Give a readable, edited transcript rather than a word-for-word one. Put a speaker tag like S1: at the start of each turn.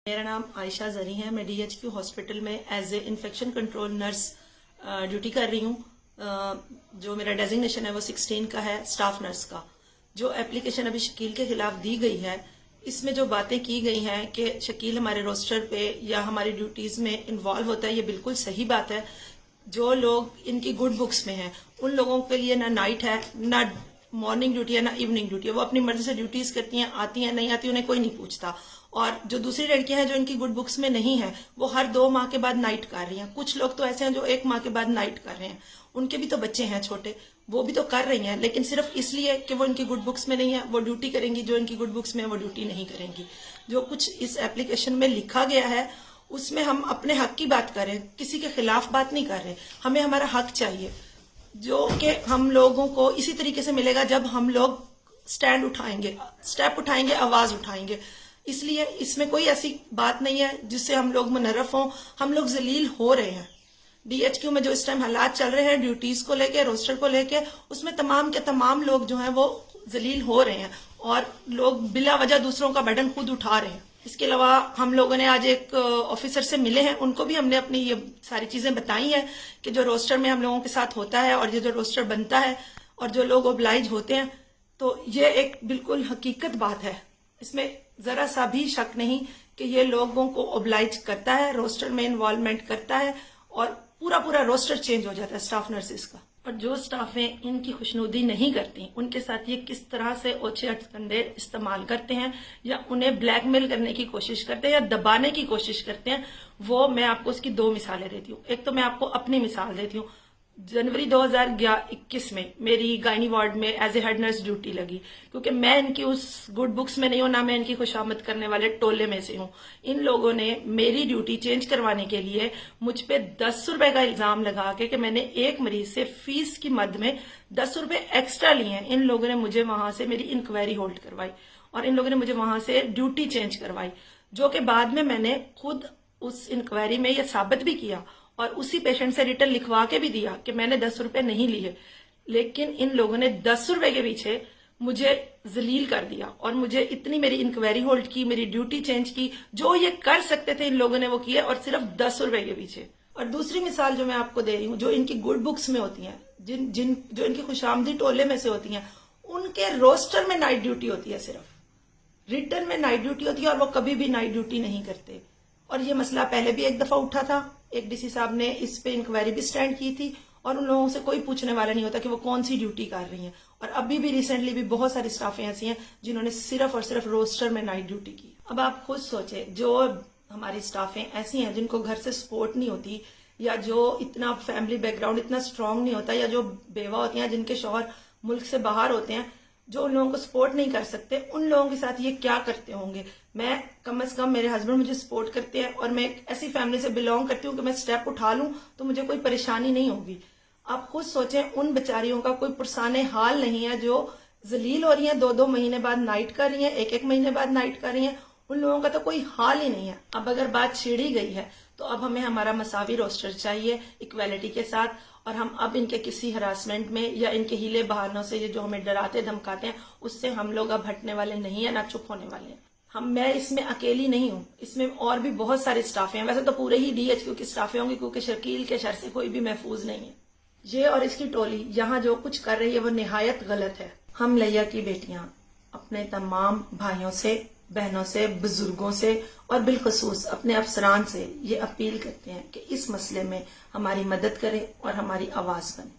S1: मेरा नाम आयशा जरी है। मैं DHQ हॉस्पिटल में as a infection control nurse duty कर रही हूँ। जो मेरा डेजिग्नेशन है वो 16 का है, स्टाफ नर्स का। जो एप्लीकेशन अभी शकील के खिलाफ दी गई है, इसमें जो बातें की गई हैं कि शकील हमारे रोस्टर पे या हमारी ड्यूटीज में इन्वॉल्व होता है, ये बिल्कुल सही बात है। जो लोग इनकी गुड बुक्स में हैं, उन लोगों के लिए ना नाइट है, ना मॉर्निंग ड्यूटी है, ना इवनिंग ड्यूटी है। वो अपनी मर्जी से ड्यूटीज करती हैं, आती हैं, नहीं आती, उन्हें कोई नहीं पूछता। और जो दूसरी लड़कियां हैं जो इनकी गुड बुक्स में नहीं है, वो हर 2 माह के बाद नाइट कर रही हैं। कुछ लोग तो ऐसे हैं जो 1 माह के बाद नाइट कर रहे हैं। उनके भी तो बच्चे हैं छोटे, वो भी तो कर रही हैं, लेकिन सिर्फ इसलिए कि वो इनकी गुड बुक्स में नहीं है वो ड्यूटी करेंगी, जो इनकी गुड बुक्स में है वो ड्यूटी नहीं करेंगी। जो कुछ इस एप्लीकेशन में लिखा गया है उसमें हम अपने हक की बात कर रहे हैं, किसी के खिलाफ बात नहीं कर रहे। हमें हमारा हक चाहिए, जो कि हम लोगों को इसी तरीके से मिलेगा जब हम लोग स्टैंड उठाएंगे, स्टेप उठाएंगे, आवाज उठाएंगे। इसलिए इसमें कोई ऐसी बात नहीं है जिससे हम लोग मुनर्रफ हों। हम लोग जलील हो रहे हैं। DHQ में जो इस टाइम हालात चल रहे हैं ड्यूटीज को लेके, रोस्टर को लेके, उसमें तमाम के तमाम लोग जो हैं वो जलील हो रहे हैं और लोग बिला वजह दूसरों का बर्डन खुद उठा रहे हैं। इसके अलावा हम लोगों ने आज एक ऑफिसर से मिले हैं, उनको भी हमने अपनी ये सारी चीजें बताई हैं कि जो रोस्टर में हम लोगों के साथ होता है और ये जो रोस्टर बनता है और जो लोग ओब्लाइज होते हैं, तो ये एक बिल्कुल हकीकत बात है। इसमें जरा सा भी शक नहीं कि ये लोगों को ओब्लाइज करता है, रोस्टर में इन्वॉल्वमेंट करता है और पूरा रोस्टर चेंज हो जाता है स्टाफ नर्सेज का। और जो स्टाफें इनकी खुशनुदी नहीं करती, उनके साथ ये किस तरह से ओछे हथकंडे इस्तेमाल करते हैं या उन्हें ब्लैकमेल करने की कोशिश करते हैं या दबाने की कोशिश करते हैं, वो मैं आपको उसकी 2 मिसालें देती हूँ। एक तो मैं आपको अपनी मिसाल देती हूँ। जनवरी 2021 में मेरी गायनी वार्ड में as a head nurse duty लगी, क्योंकि मैं इनकी उस गुड बुक्स में नहीं हूं, ना मैं इनकी खुशामद करने वाले टोले में से हूं। इन लोगों ने मेरी ड्यूटी चेंज करवाने के लिए मुझ पे 10 रुपए का इल्जाम लगा के कि मैंने एक मरीज से फीस की मद में 10 रुपए एक्स्ट्रा लिए हैं। इन लोगों ने मुझे वहां से मेरी इंक्वायरी होल्ड करवाई और इन लोगों ने मुझे वहां से ड्यूटी चेंज करवाई, जो कि बाद में मैंने खुद उस इंक्वायरी में ये साबित भी किया और उसी पेशेंट से रिटर्न लिखवा के भी दिया कि मैंने 10 रुपए नहीं लिए। लेकिन इन लोगों ने 10 रुपए के पीछे मुझे जलील कर दिया और मुझे इतनी मेरी इंक्वायरी होल्ड की, मेरी ड्यूटी चेंज की। जो ये कर सकते थे इन लोगों ने वो किया, और सिर्फ 10 रुपए के पीछे। और दूसरी मिसाल जो मैं आपको दे रही हूँ, जो इनकी गुड बुक्स में होती हैं, जो इनकी खुशामदी टोले में से होती हैं, उनके रोस्टर में नाइट ड्यूटी होती है, सिर्फ रिटर्न में नाइट ड्यूटी होती है और वो कभी भी नाइट ड्यूटी नहीं करते। और ये मसला पहले भी एक दफा उठा था, एक DC साहब ने इस पे इंक्वायरी भी स्टैंड की थी और उन लोगों से कोई पूछने वाला नहीं होता कि वो कौन सी ड्यूटी कर रही हैं। और अभी भी रिसेंटली भी बहुत सारी स्टाफें ऐसी हैं जिन्होंने सिर्फ और सिर्फ रोस्टर में नाइट ड्यूटी की। अब आप खुद सोचे, जो हमारी स्टाफें ऐसी हैं जिनको घर से सपोर्ट नहीं होती, या जो इतना फैमिली बैकग्राउंड इतना स्ट्रांग नहीं होता, या जो बेवा होती हैं जिनके शौहर मुल्क से बाहर होते हैं, जो उन लोगों को सपोर्ट नहीं कर सकते, उन लोगों के साथ ये क्या करते होंगे। मैं कम से कम, मेरे हस्बैंड मुझे सपोर्ट करते हैं और मैं एक ऐसी फैमिली से बिलोंग करती हूँ कि मैं स्टेप उठा लूं तो मुझे कोई परेशानी नहीं होगी। आप खुद सोचें, उन बेचारियों का कोई पुरसाने हाल नहीं है जो जलील हो रही हैं, 2-2 महीने बाद नाइट कर रही हैं, 1-1 महीने बाद नाइट कर रही हैं। उन लोगों का तो कोई हाल ही नहीं है। अब अगर बात छेड़ी गई है तो अब हमें हमारा मसावी रोस्टर चाहिए इक्वालिटी के साथ, और हम अब इनके किसी हरासमेंट में या इनके हीले बहानों से, ये जो हमें डराते धमकाते हैं, उससे हम लोग अब हटने वाले नहीं है, ना चुप होने वाले हैं। मैं इसमें अकेली नहीं हूँ, इसमें और भी बहुत सारे स्टाफे हैं। वैसे तो पूरे ही DHQ की स्टाफे होंगी, क्योंकि शकील के शर से कोई भी महफूज नहीं है। ये और इसकी टोली यहाँ जो कुछ कर रही है वो निहायत गलत है। हम लिया की बेटियां अपने तमाम भाइयों से, बहनों से, बुजुर्गों से और बिलखसूस अपने अफसरान से ये अपील करते हैं कि इस मसले में हमारी मदद करें और हमारी आवाज बने।